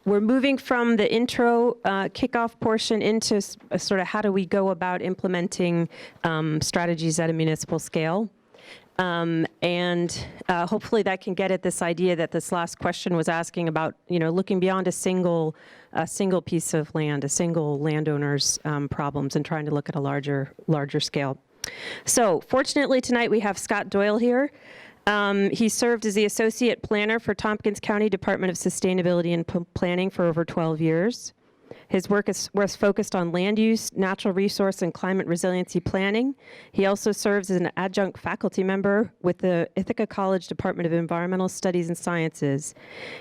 We're moving from the intro kickoff portion into sort of how do we go about implementing strategies at a municipal scale. Hopefully that can get at this idea that this last question was asking about, looking beyond a single piece of land, a single landowner's problems, and trying to look at a larger scale. So fortunately tonight we have Scott Doyle here. He served as the Associate Planner for Tompkins County Department of Sustainability and Planning for over 12 years. His work was focused on land use, natural resource, and climate resiliency planning. He also serves as an adjunct faculty member with the Ithaca College Department of Environmental Studies and Sciences.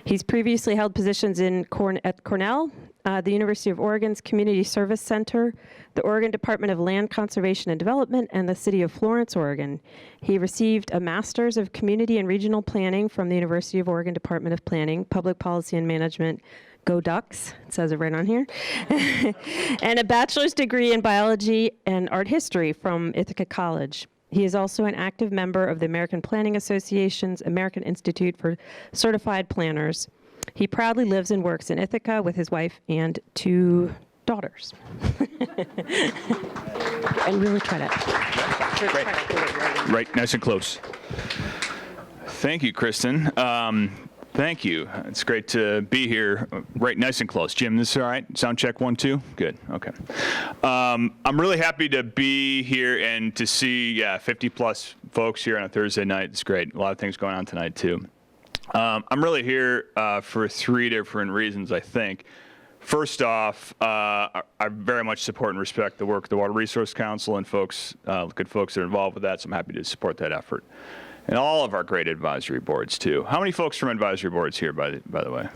He's previously held positions at Cornell, the University of Oregon's Community Service Center, the Oregon Department of Land Conservation and Development, and the City of Florence, Oregon. He received a Master's of Community and Regional Planning from the University of Oregon Department of Planning, Public Policy and Management. Go Ducks, it says it right on here, and a bachelor's degree in biology and art history from Ithaca College. He is also an active member of the American Planning Association's American Institute for Certified Planners. He proudly lives and works in Ithaca with his wife and 2 daughters. And really try to. Great. Right, nice and close. Thank you, Kristen. Thank you. It's great to be here, right nice and close. Jim, this is all right? Sound check 1, 2? Good, okay. I'm really happy to be here and to see 50 plus folks here on a Thursday night. It's great. A lot of things going on tonight too. I'm really here for 3 different reasons, I think. First off, I very much support and respect the work of the Water Resource Council and folks, good folks that are involved with that, so I'm happy to support that effort. And all of our great advisory boards, too. How many folks from advisory boards here, by the way?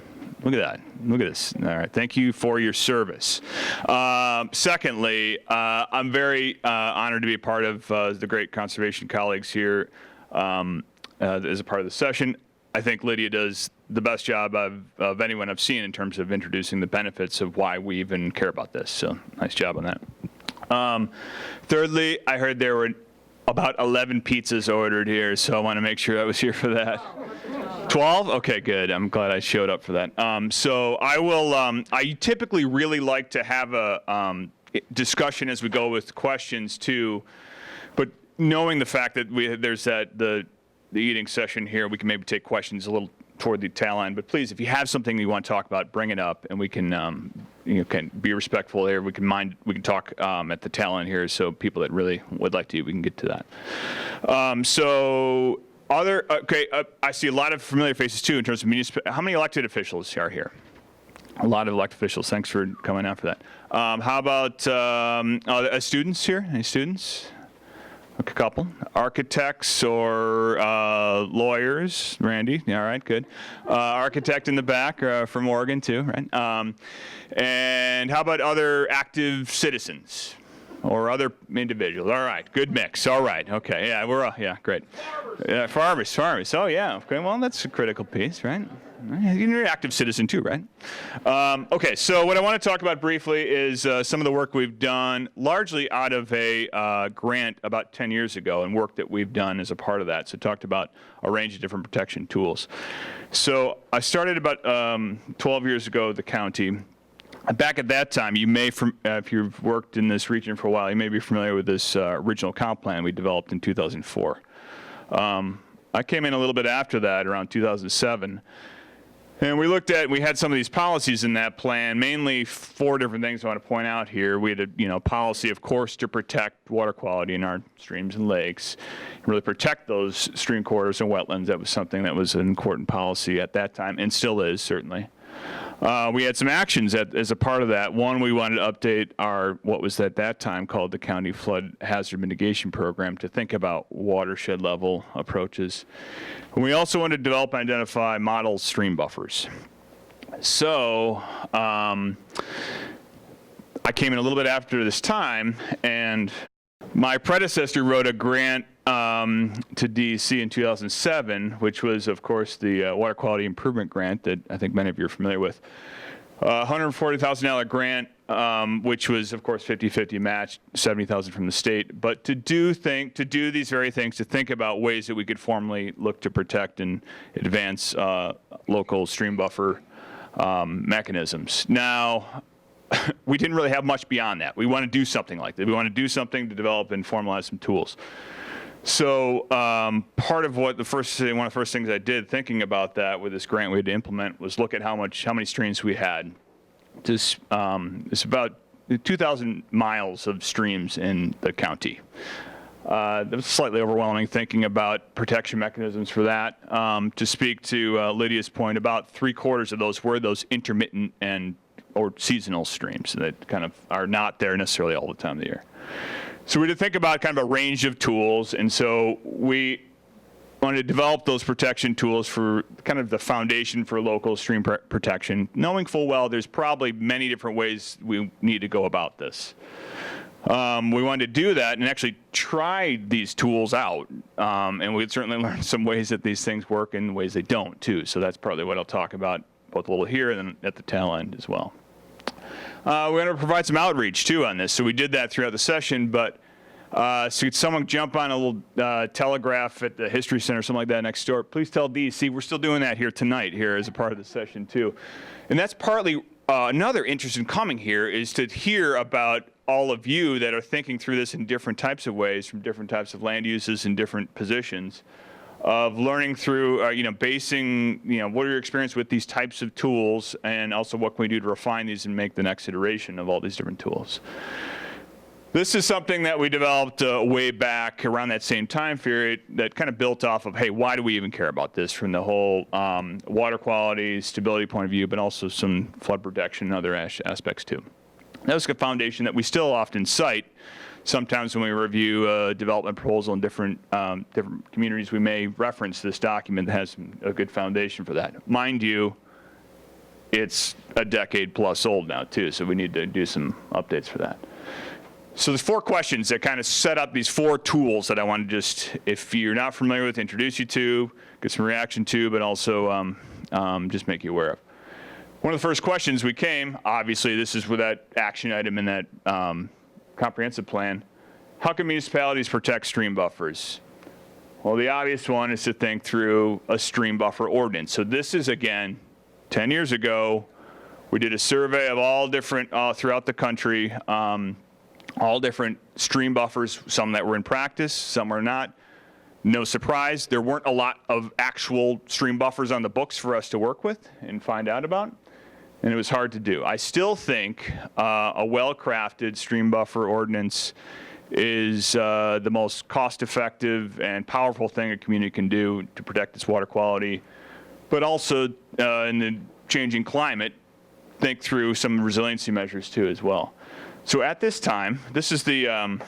Look at that. Look at this. All right. Thank you for your service. Secondly, I'm very honored to be a part of the great conservation colleagues here as a part of the session. I think Lydia does the best job of anyone I've seen in terms of introducing the benefits of why we even care about this. So nice job on that. Thirdly, I heard there were about 11 pizzas ordered here, so I want to make sure I was here for that. 12? Okay, good. I'm glad I showed up for that. So I will, I typically really like to have a discussion as we go with questions too, but knowing the fact that there's the eating session here, we can maybe take questions a little toward the tail end, but please, if you have something you want to talk about, bring it up, and we can can be respectful here. We can talk at the tail end here, so people that really would like to, we can get to that. I see a lot of familiar faces too in terms of municipal. How many elected officials are here? A lot of elected officials. Thanks for coming out for that. How about students here? Any students? A couple. Architects or lawyers? Randy, all right, good. Architect in the back from Oregon too, right? And how about other active citizens or other individuals? All right, good mix. All right, okay, yeah, great. Farmers. Oh yeah, okay, well that's a critical piece, right? You're an active citizen too, right? Okay, so what I want to talk about briefly is some of the work we've done, largely out of a grant about 10 years ago, and work that we've done as a part of that. So talked about a range of different protection tools. So I started about 12 years ago at the county. Back at that time, you may, if you've worked in this region for a while, you may be familiar with this original comp plan we developed in 2004. I came in a little bit after that, around 2007. And we had some of these policies in that plan, mainly 4 different things I want to point out here. We had a policy, of course, to protect water quality in our streams and lakes, really protect those stream corridors and wetlands. That was something that was an important policy at that time, and still is, certainly. We had some actions as a part of that. One, we wanted to update what was at that time called the County Flood Hazard Mitigation Program to think about watershed level approaches. And we also wanted to develop and identify model stream buffers. So I came in a little bit after this time, and my predecessor wrote a grant to DC in 2007, which was, of course, the Water Quality Improvement Grant that I think many of you are familiar with. $140,000 grant, which was, of course, 50-50 matched, $70,000 from the state. But to do these very things, to think about ways that we could formally look to protect and advance local stream buffer mechanisms. Now, we didn't really have much beyond that. We want to do something like that. We want to do something to develop and formalize some tools. So part of what one of the first things I did thinking about that with this grant we had to implement was look at how many streams we had. It's about 2,000 miles of streams in the county. That was slightly overwhelming thinking about protection mechanisms for that. To speak to Lydia's point, about 3/4 of those were those intermittent or seasonal streams that kind of are not there necessarily all the time of the year. So we had to think about kind of a range of tools, and so we wanted to develop those protection tools for kind of the foundation for local stream protection, knowing full well there's probably many different ways we need to go about this. We wanted to do that and actually try these tools out, and we'd certainly learned some ways that these things work and ways they don't too. So that's probably what I'll talk about both a little here and then at the tail end as well. We're going to provide some outreach too on this. So we did that throughout the session, but so could someone jump on a little telegraph at the History Center or something like that next door? Please tell Dee, see, we're still doing that here tonight here as a part of the session too. And that's partly another interest in coming here is to hear about all of you that are thinking through this in different types of ways from different types of land uses and different positions of learning through, basing, what are your experience with these types of tools, and also what can we do to refine these and make the next iteration of all these different tools. This is something that we developed way back around that same time period that kind of built off of, hey, why do we even care about this from the whole water quality, stability point of view, but also some flood protection and other aspects too. That was a foundation that we still often cite. Sometimes when we review a development proposal in different communities, we may reference this document that has a good foundation for that. Mind you, it's a decade plus old now too, so we need to do some updates for that. So there's 4 questions that kind of set up these 4 tools that I want to just, if you're not familiar with, introduce you to, get some reaction to, but also just make you aware of. One of the first questions we came, obviously this is with that action item in that comprehensive plan, how can municipalities protect stream buffers? Well, the obvious one is to think through a stream buffer ordinance. So this is, again, 10 years ago, we did a survey of all different, throughout the country, all different stream buffers, some that were in practice, some were not. No surprise, there weren't a lot of actual stream buffers on the books for us to work with and find out about, and it was hard to do. I still think a well-crafted stream buffer ordinance is the most cost-effective and powerful thing a community can do to protect its water quality, but also in the changing climate, think through some resiliency measures too as well. So at this time, this is the,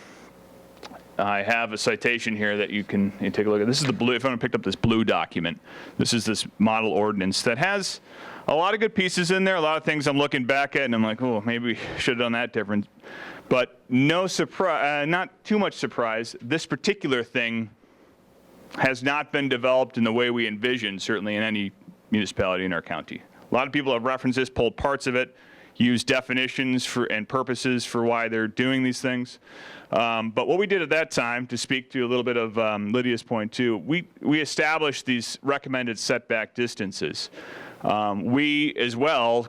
I have a citation here that you can take a look at. This is the blue, if anyone picked up this blue document, this is this model ordinance that has a lot of good pieces in there, a lot of things I'm looking back at and I'm like, oh, maybe we should have done that different. But no surprise, not too much surprise, this particular thing has not been developed in the way we envisioned, certainly in any municipality in our county. A lot of people have referenced this, pulled parts of it, use definitions for and purposes for why they're doing these things. But what we did at that time, to speak to a little bit of Lydia's point too, we established these recommended setback distances. We as well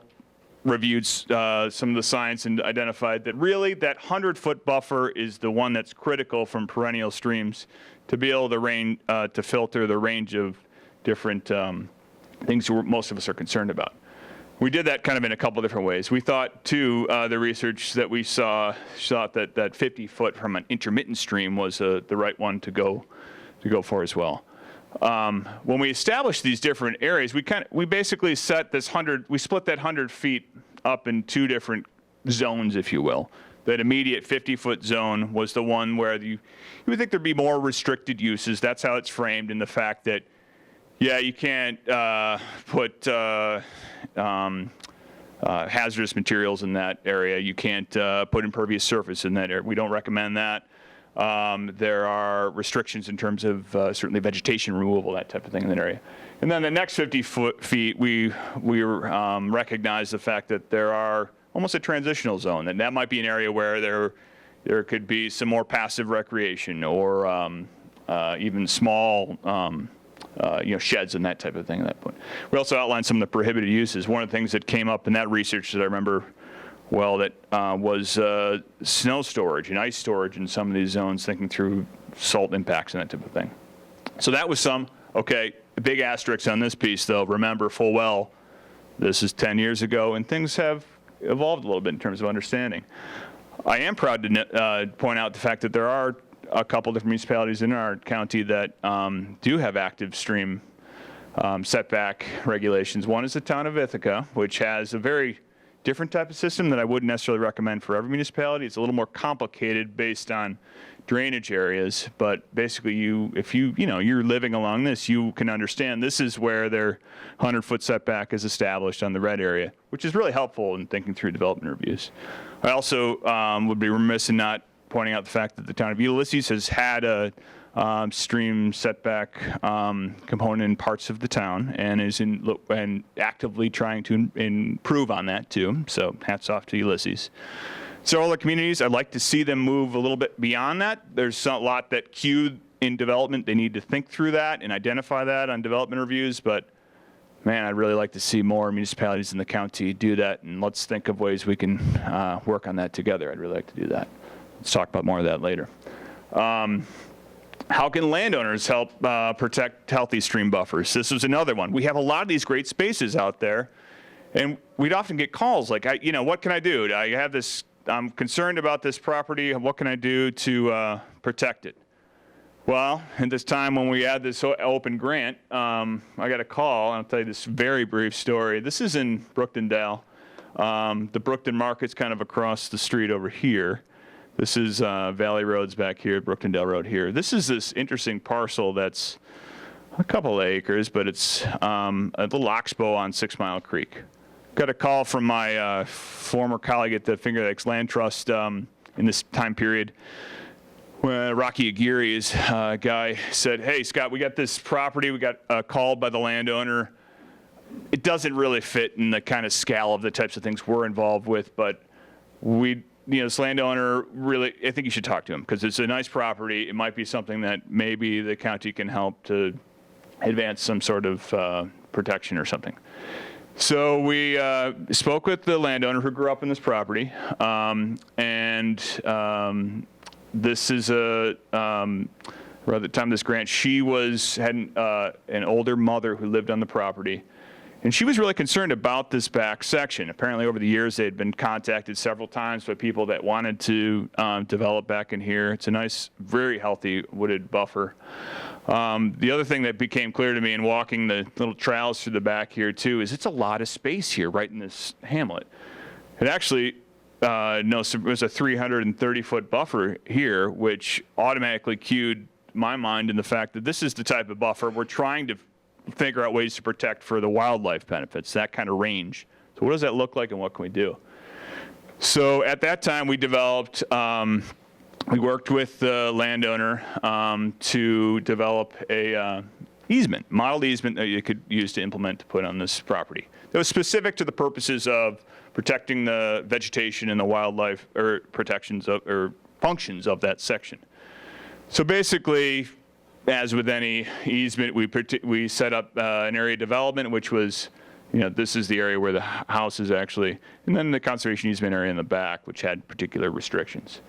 reviewed some of the science and identified that really that 100-foot buffer is the one that's critical from perennial streams to be able to filter the range of different things most of us are concerned about. We did that kind of in a couple different ways. We thought, too, the research that we saw thought that 50 foot from an intermittent stream was the right one to go for as well. When we established these different areas, we basically set this we split that 100 feet up in 2 different zones, if you will. That immediate 50-foot zone was the one where you would think there'd be more restricted uses. That's how it's framed in the fact that, yeah, you can't put hazardous materials in that area. You can't put impervious surface in that area. We don't recommend that. There are restrictions in terms of certainly vegetation removal, that type of thing in that area. And then the next 50 feet, we recognize the fact that there are almost a transitional zone, and that might be an area where there could be some more passive recreation or even small sheds and that type of thing at that point. We also outlined some of the prohibited uses. One of the things that came up in that research that I remember well that was snow storage and ice storage in some of these zones, thinking through salt impacts and that type of thing. So that was some. Okay, big asterisk on this piece, though. Remember full well, this is 10 years ago, and things have evolved a little bit in terms of understanding. I am proud to point out the fact that there are a couple different municipalities in our county that do have active stream setback regulations. One is the town of Ithaca, which has a very different type of system that I wouldn't necessarily recommend for every municipality. It's a little more complicated based on drainage areas, but basically if you're living along this, you can understand this is where their 100-foot setback is established on the red area, which is really helpful in thinking through development reviews. I also would be remiss in not pointing out the fact that the town of Ulysses has had a stream setback component in parts of the town and is actively trying to improve on that too. So hats off to Ulysses. Several other communities, I'd like to see them move a little bit beyond that. There's a lot that queued in development. They need to think through that and identify that on development reviews. But man, I'd really like to see more municipalities in the county do that. And let's think of ways we can work on that together. I'd really like to do that. Let's talk about more of that later. How can landowners help protect healthy stream buffers? This was another one. We have a lot of these great spaces out there, and we'd often get calls like, what can I do? I'm concerned about this property. What can I do to protect it? Well, at this time when we had this open grant, I got a call, and I'll tell you this very brief story. This is in Brooktondale. The Brookton Market's kind of across the street over here. This is Valley Road's back here, Brooktondale Road here. This is this interesting parcel that's a couple of acres, but it's a little oxbow on 6 Mile Creek. Got a call from my former colleague at the Finger Lakes Land Trust in this time period. When Rocky Aguirre's guy said, "Hey, Scott, we got this property. We got called by the landowner. It doesn't really fit in the kind of scale of the types of things we're involved with, but this landowner really, I think you should talk to him because it's a nice property. It might be something that maybe the county can help to advance some sort of protection or something." So we spoke with the landowner who grew up in this property, and this is around the time of this grant, she had an older mother who lived on the property, and she was really concerned about this back section. Apparently over the years they had been contacted several times by people that wanted to develop back in here. It's a nice, very healthy wooded buffer. The other thing that became clear to me in walking the little trails through the back here too is it's a lot of space here right in this hamlet. It actually it was a 330-foot buffer here, which automatically cued my mind in the fact that this is the type of buffer we're trying to figure out ways to protect for the wildlife benefits, that kind of range. So what does that look like and what can we do? So at that time we developed, we worked with the landowner to develop a modeled easement that you could use to implement to put on this property. That was specific to the purposes of protecting the vegetation and the wildlife or functions of that section. So basically, as with any easement, we set up an area development, which was, this is the area where the house is actually, and then the conservation easement area in the back, which had particular restrictions.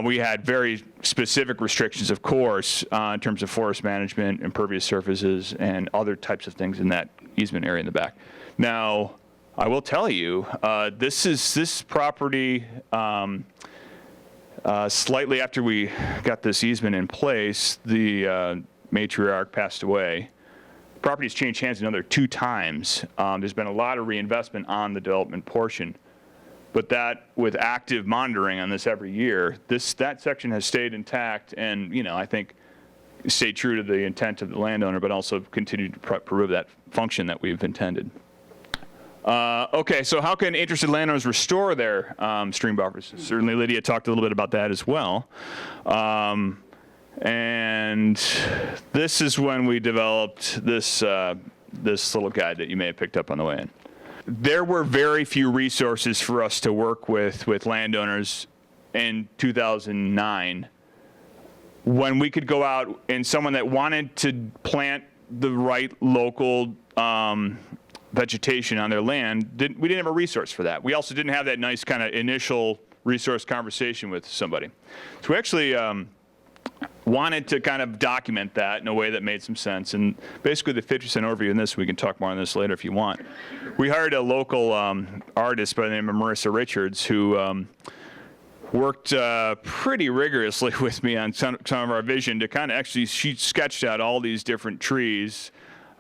We had very specific restrictions, of course, in terms of forest management, impervious surfaces, and other types of things in that easement area in the back. Now, I will tell you, this property, slightly after we got this easement in place, the matriarch passed away. The property's changed hands another 2 times. There's been a lot of reinvestment on the development portion. But that, with active monitoring on this every year, that section has stayed intact and, I think, stayed true to the intent of the landowner, but also continued to prove that function that we've intended. Okay, so how can interested landowners restore their stream buffers? Certainly Lydia talked a little bit about that as well. And this is when we developed this little guide that you may have picked up on the way in. There were very few resources for us to work with landowners in 2009 when we could go out and someone that wanted to plant the right local vegetation on their land, we didn't have a resource for that. We also didn't have that nice kind of initial resource conversation with somebody. So we actually wanted to kind of document that in a way that made some sense. And basically the 50% overview in this, we can talk more on this later if you want. We hired a local artist by the name of Marissa Richards who worked pretty rigorously with me on some of our vision to kind of actually, she sketched out all these different trees.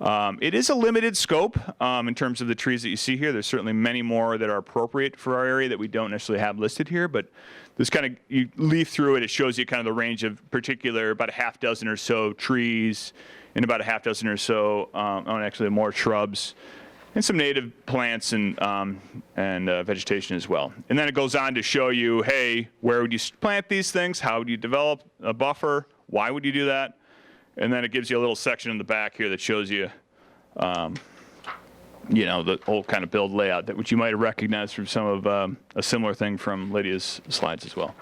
It is a limited scope in terms of the trees that you see here. There's certainly many more that are appropriate for our area that we don't necessarily have listed here, but this kind of, you leaf through it, it shows you kind of the range of particular, about a half dozen or so trees and about a half dozen or so, actually more shrubs and some native plants and vegetation as well. And then it goes on to show you, hey, where would you plant these things? How would you develop a buffer? Why would you do that? And then it gives you a little section in the back here that shows you, the whole kind of build layout, which you might have recognized from some of a similar thing from Lydia's slides as well.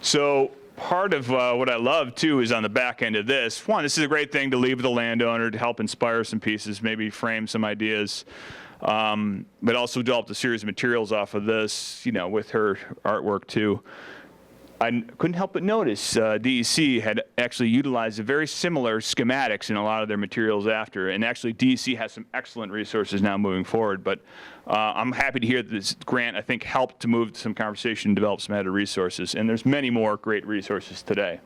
So part of what I love too is on the back end of this. One, this is a great thing to leave with the landowner to help inspire some pieces, maybe frame some ideas, but also developed a series of materials off of this, with her artwork too. I couldn't help but notice DEC had actually utilized a very similar schematics in a lot of their materials after, and actually DEC has some excellent resources now moving forward, but I'm happy to hear that this grant, I think, helped to move some conversation and develop some added resources, and there's many more great resources today.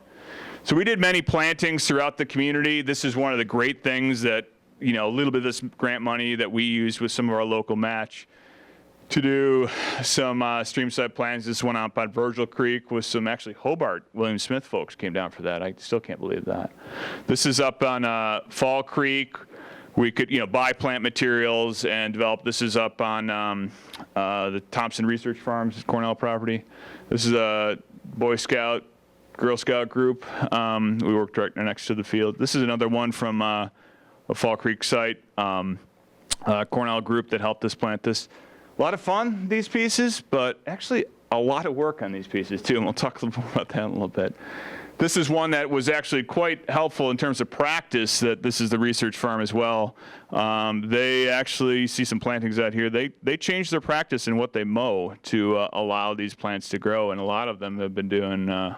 So we did many plantings throughout the community. This is one of the great things that, a little bit of this grant money that we used with some of our local match to do some streamside plans. This one out by Virgil Creek with some actually Hobart William Smith folks came down for that. I still can't believe that. This is up on Fall Creek. We could buy plant materials and develop. This is up on the Thompson Research Farms, Cornell property. This is a Boy Scout, Girl Scout group. We worked right next to the field. This is another one from a Fall Creek site, Cornell group that helped us plant this. A lot of fun, these pieces, but actually a lot of work on these pieces too, and we'll talk a little more about that in a little bit. This is one that was actually quite helpful in terms of practice, that this is the research farm as well. They actually see some plantings out here. They changed their practice in what they mow to allow these plants to grow, and a lot of them have been doing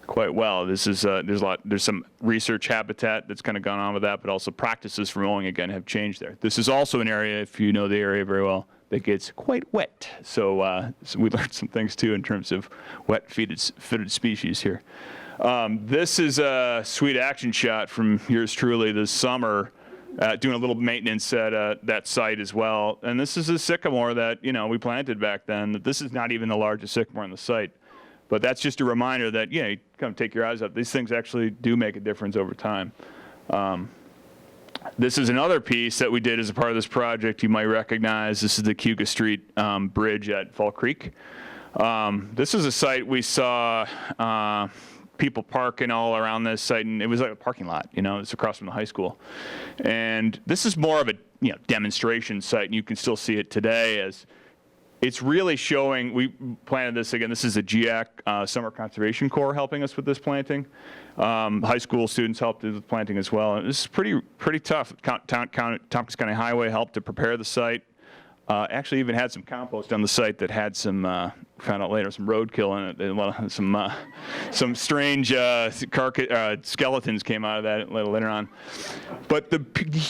quite well. This is there's some research habitat that's kind of gone on with that, but also practices for mowing again have changed there. This is also an area, if you know the area very well, that gets quite wet. So we learned some things too in terms of wet-footed species here. This is a sweet action shot from yours truly this summer, doing a little maintenance at that site as well. And this is a sycamore that we planted back then. This is not even the largest sycamore on the site, but that's just a reminder that you come take your eyes up. These things actually do make a difference over time. This is another piece that we did as a part of this project you might recognize. This is the Cuga Street Bridge at Fall Creek. This is a site we saw people parking all around this site, and it was like a parking lot, it's across from the high school. And this is more of a demonstration site, and you can still see it today as it's really showing. We planted this again. This is a GIAC Summer Conservation Corps helping us with this planting. High school students helped with planting as well. And this is pretty tough. Tompkins County Highway helped to prepare the site. Actually, even had some compost on the site that had some. Found out later some roadkill in it. Some strange skeletons came out of that later on. But the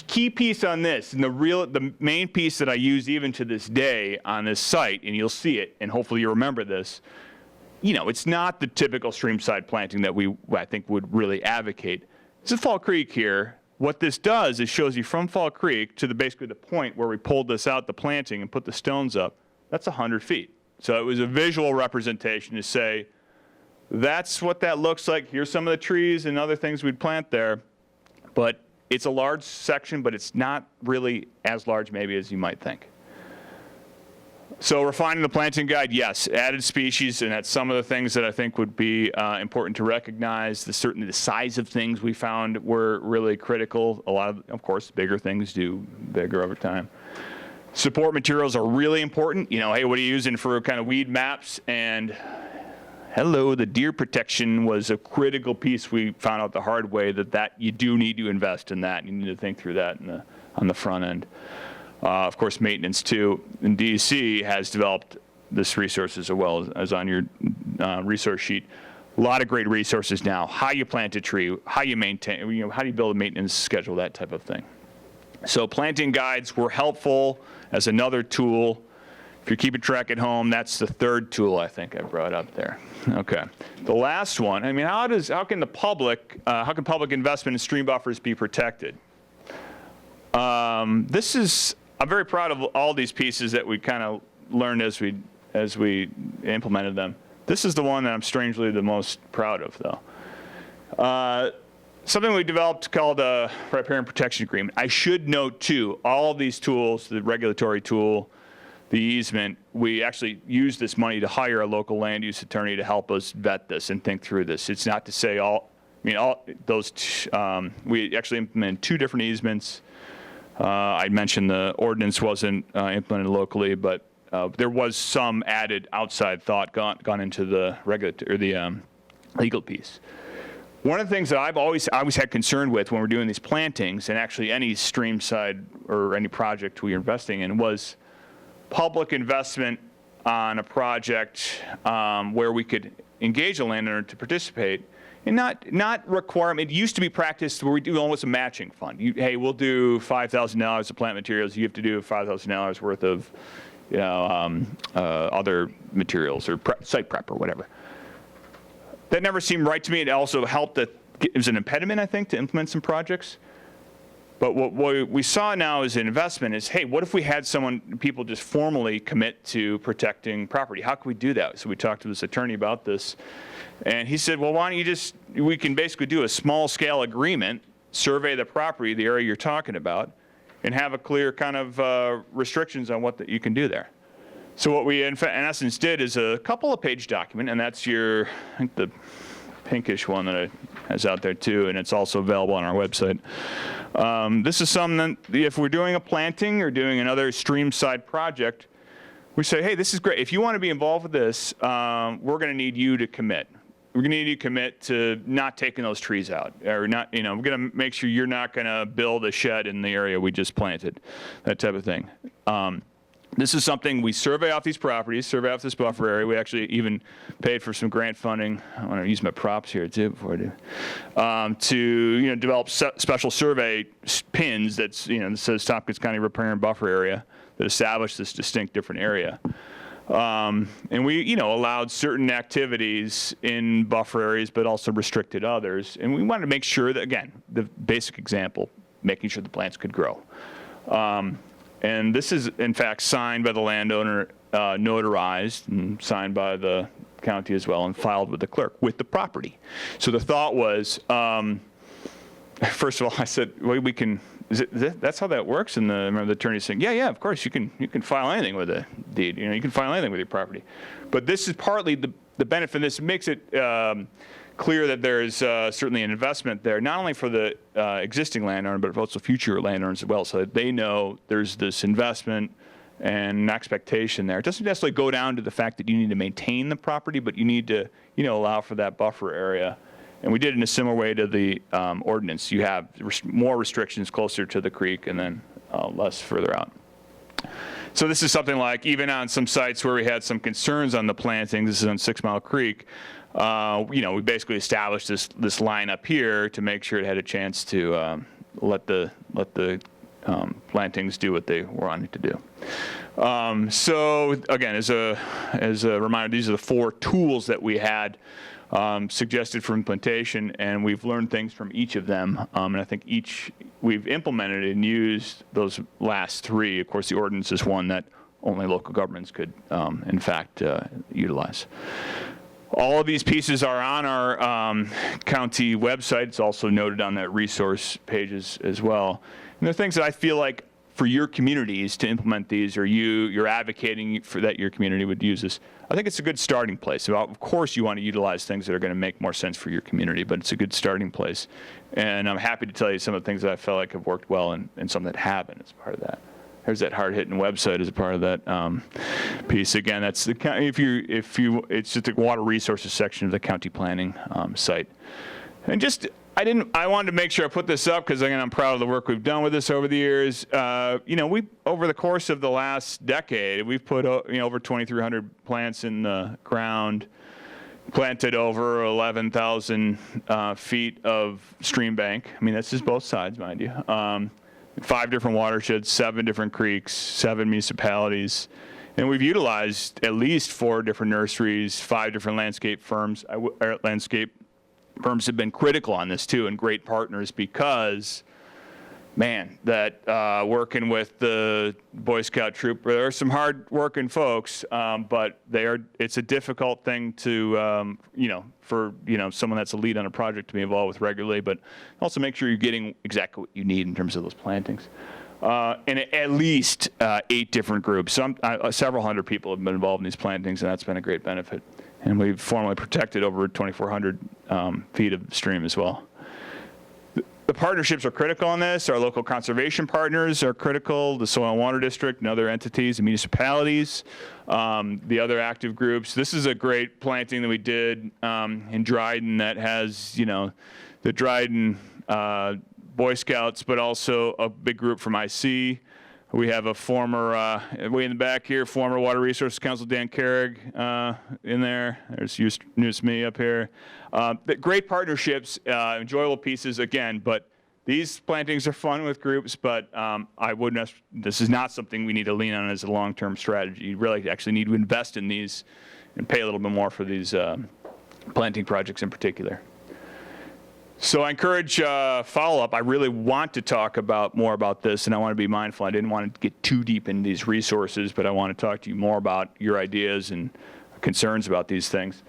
key piece on this, and the main piece that I use even to this day on this site, and you'll see it, and hopefully you remember this. It's not the typical streamside planting that I think would really advocate. This is Fall Creek here. What this does is shows you from Fall Creek to basically the point where we pulled this out, the planting, and put the stones up. That's 100 feet. So it was a visual representation to say, that's what that looks like. Here's some of the trees and other things we'd plant there. But it's a large section, but it's not really as large maybe as you might think. So refining the planting guide, yes, added species, and that's some of the things that I think would be important to recognize. Certainly the size of things we found were really critical. A lot of course, bigger things do bigger over time. Support materials are really important. Hey, what are you using for kind of weed maps? And hello, the deer protection was a critical piece. We found out the hard way that you do need to invest in that. You need to think through that on the front end. Of course, maintenance too. And DEC has developed this resource as well as on your resource sheet. A lot of great resources now. How you plant a tree, how you maintain, how do you build a maintenance schedule, that type of thing. So planting guides were helpful as another tool. If you're keeping track at home, that's the third tool I think I brought up there. Okay. The last one, I mean, how can public investment in stream buffers be protected? I'm very proud of all these pieces that we kind of learned as we implemented them. This is the one that I'm strangely the most proud of, though. Something we developed called a riparian protection agreement. I should note, too, all of these tools, the regulatory tool, the easement, we actually use this money to hire a local land use attorney to help us vet this and think through this. It's not to say we actually implemented 2 different easements. I mentioned the ordinance wasn't implemented locally, but there was some added outside thought gone into the legal piece. One of the things that I've always had concern with when we're doing these plantings, and actually any stream side or any project we're investing in, was public investment on a project where we could engage a landowner to participate, and not require. It used to be practiced where we do almost a matching fund. Hey, we'll do $5,000 of plant materials. You have to do $5,000 worth of other materials or site prep or whatever. That never seemed right to me. It also helped that it was an impediment, I think, to implement some projects. But what we saw now as an investment is, hey, what if we had people just formally commit to protecting property? How can we do that? So we talked to this attorney about this, and he said, well, why don't we can basically do a small scale agreement, survey the property, the area you're talking about, and have a clear kind of restrictions on what you can do there. So what we in essence did is a couple of page document, and that's I think the pinkish one that is out there too, and it's also available on our website. This is something that if we're doing a planting or doing another stream side project, we say, hey, this is great. If you want to be involved with this, we're going to need you to commit. We're going to need you to commit to not taking those trees out, or not. We're going to make sure you're not going to build a shed in the area we just planted, that type of thing. This is something we survey off these properties, survey off this buffer area. We actually even paid for some grant funding. I want to use my props here too before I do. To develop special survey pins that says Tompkins County Riparian Buffer Area that establish this distinct different area. And we allowed certain activities in buffer areas, but also restricted others. And we wanted to make sure that, again, the basic example, making sure the plants could grow. And this is, in fact, signed by the landowner, notarized, and signed by the county as well, and filed with the clerk with the property. So the thought was, first of all, I said, well, we can. That's how that works? And I remember the attorney saying, yeah, of course, you can file anything with a deed. You can file anything with your property. But this is partly the benefit. This makes it clear that there is certainly an investment there, not only for the existing landowner, but also future landowners as well, so that they know there's this investment and an expectation there. It doesn't necessarily go down to the fact that you need to maintain the property, but you need to allow for that buffer area. And we did it in a similar way to the ordinance. You have more restrictions closer to the creek and then less further out. So this is something like, even on some sites where we had some concerns on the planting, this is on 6 Mile Creek, we basically established this line up here to make sure it had a chance to let the plantings do what they were wanting to do. So again, as a reminder, these are the 4 tools that we had suggested for implementation, and we've learned things from each of them. And I think we've implemented and used those last 3. Of course, the ordinance is one that only local governments could, in fact, utilize. All of these pieces are on our county website. It's also noted on that resource pages as well. And the things that I feel like for your communities to implement these, or you're advocating for that your community would use this, I think it's a good starting place. So of course you want to utilize things that are going to make more sense for your community, but it's a good starting place. And I'm happy to tell you some of the things that I felt like have worked well and some that haven't as part of that. there's that hard-hitting website as a part of that piece. Again, that's the it's just the water resources section of the county planning site. And just I wanted to make sure I put this up because again I'm proud of the work we've done with this over the years. We over the course of the last decade we've put over 2,300 plants in the ground, planted over 11,000 feet of stream bank. I mean that's just both sides, mind you. 5 different watersheds, 7 different creeks, 7 municipalities. And we've utilized at least 4 different nurseries, 5 different landscape firms. Landscape firms have been critical on this too, and great partners because, man, that working with the Boy Scout troop, there are some hard-working folks, but it's a difficult thing to, for someone that's a lead on a project to be involved with regularly, but also make sure you're getting exactly what you need in terms of those plantings. And at least 8 different groups. Several hundred people have been involved in these plantings, and that's been a great benefit. And we've formally protected over 2,400 feet of stream as well. The partnerships are critical on this. Our local conservation partners are critical, the Soil and Water District and other entities and municipalities, the other active groups. This is a great planting that we did in Dryden that has, the Dryden Boy Scouts, but also a big group from IC. We have a former, way in the back here, former Water Resources Council, Dan Carrig, in there. There's News Me up here. Great partnerships, enjoyable pieces, again, but these plantings are fun with groups, but this is not something we need to lean on as a long-term strategy. You really actually need to invest in these and pay a little bit more for these planting projects in particular. So I encourage follow-up. I really want to talk more about this, and I want to be mindful. I didn't want to get too deep into these resources, but I want to talk to you more about your ideas and concerns about these things.